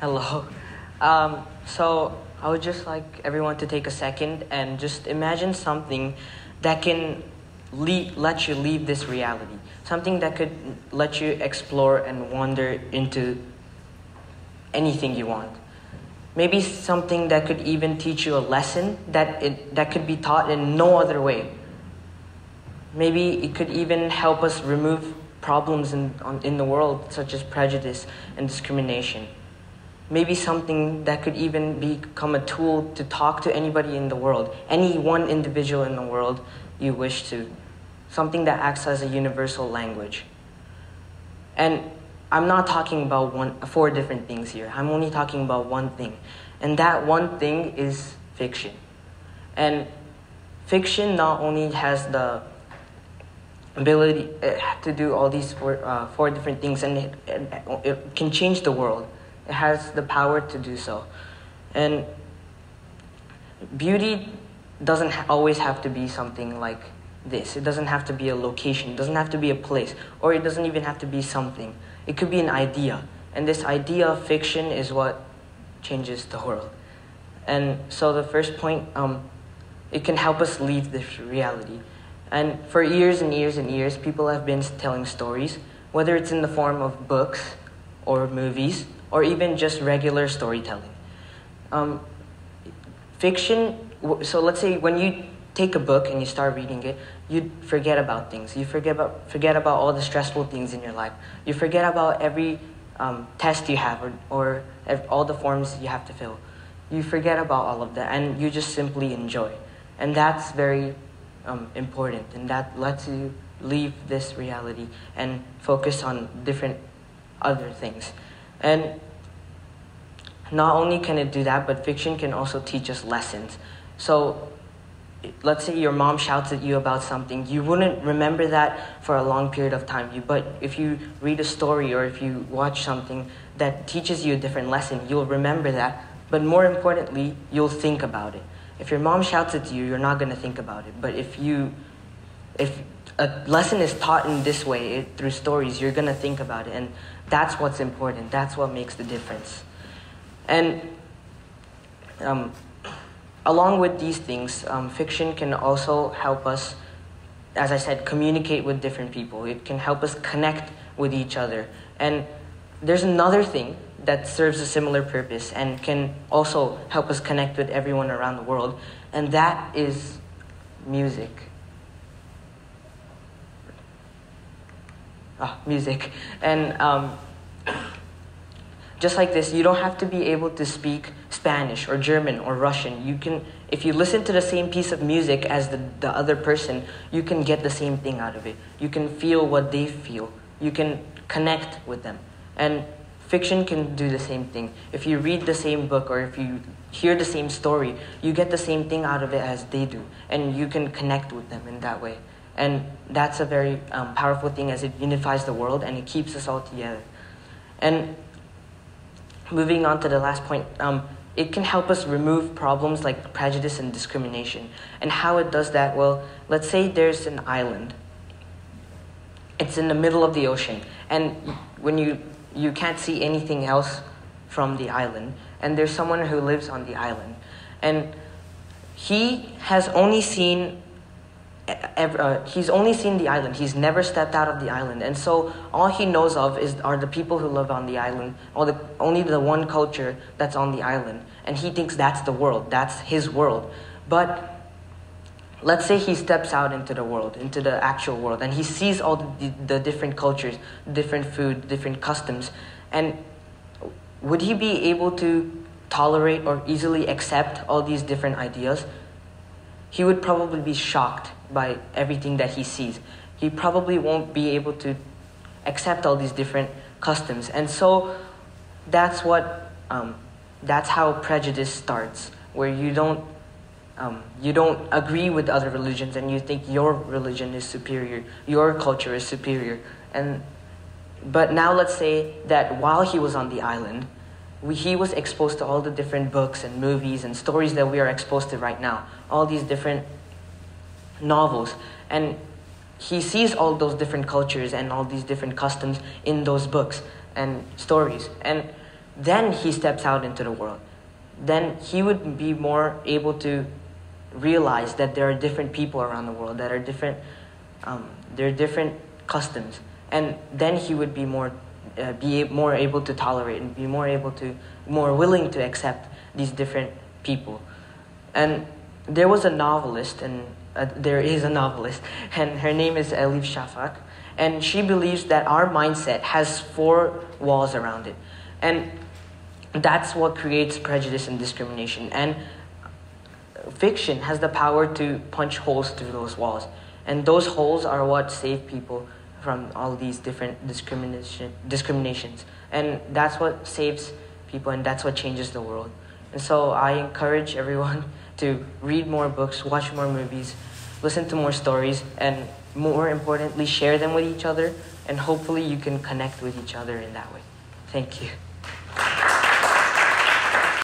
Hello. So I would just like everyone to take a second and just imagine something that can let you leave this reality. Something that could let you explore and wander into anything you want. Maybe something that could even teach you a lesson that could be taught in no other way. Maybe it could even help us remove problems in the world, such as prejudice and discrimination. Maybe something that could even become a tool to talk to anybody in the world, any one individual in the world you wish to. Something that acts as a universal language. And I'm not talking about four different things here. I'm only talking about one thing. And that one thing is fiction. And fiction not only has the ability to do all these four different things, and it can change the world. It has the power to do so. And beauty doesn't always have to be something like this. It doesn't have to be a location. It doesn't have to be a place. Or it doesn't even have to be something. It could be an idea. And this idea of fiction is what changes the world. And so the first point, it can help us leave this reality. And for years and years and years, people have been telling stories, whether it's in the form of books or movies, or even just regular storytelling. Fiction, so let's say when you take a book and you start reading it, you forget about things. You forget about all the stressful things in your life. You forget about every test you have or all the forms you have to fill. You forget about all of that and you just simply enjoy. And that's very important, and that lets you leave this reality and focus on different other things. And not only can it do that, but fiction can also teach us lessons. So let's say your mom shouts at you about something. You wouldn't remember that for a long period of time. But if you read a story or if you watch something that teaches you a different lesson, you'll remember that. But more importantly, you'll think about it. If your mom shouts at you, you're not going to think about it. But if a lesson is taught in this way, through stories, you're going to think about it. And that's what's important. That's what makes the difference. And along with these things, fiction can also help us, as I said, communicate with different people. It can help us connect with each other. And there's another thing that serves a similar purpose and can also help us connect with everyone around the world, and that is music. Music. And just like this, you don't have to be able to speak Spanish or German or Russian. You can, if you listen to the same piece of music as the other person, you can get the same thing out of it. You can feel what they feel. You can connect with them. And fiction can do the same thing. If you read the same book or if you hear the same story, you get the same thing out of it as they do. And you can connect with them in that way. And that's a very powerful thing, as it unifies the world and it keeps us all together. And moving on to the last point, it can help us remove problems like prejudice and discrimination. And how it does that, well, let's say there's an island. It's in the middle of the ocean. And when you can't see anything else from the island, and there's someone who lives on the island, and he has only seen the island. He's never stepped out of the island, and so all he knows of are the people who live on the island, or only the one culture that's on the island, and he thinks that's the world, that's his world. But let's say he steps out into the world, into the actual world, and he sees all the different cultures, different food, different customs, and would he be able to tolerate or easily accept all these different ideas? He would probably be shocked by everything that he sees. He probably won't be able to accept all these different customs. And so that's how prejudice starts, where you don't agree with other religions and you think your religion is superior, your culture is superior. But now let's say that while he was on the island, he was exposed to all the different books and movies and stories that we are exposed to right now, all these different novels. And he sees all those different cultures and all these different customs in those books and stories. And then he steps out into the world. Then he would be more able to realize that there are different people around the world that are different. There are different customs, and then he would be more able to tolerate and be more willing to accept these different people. And there was a novelist, and there is a novelist, and her name is Elif Shafak, and she believes that our mindset has 4 walls around it, and that's what creates prejudice and discrimination. And fiction has the power to punch holes through those walls, and those holes are what save people from all these different discriminations, and that's what saves people, and that's what changes the world. And so I encourage everyone to read more books, watch more movies, listen to more stories, and more importantly, share them with each other, and hopefully you can connect with each other in that way. Thank you.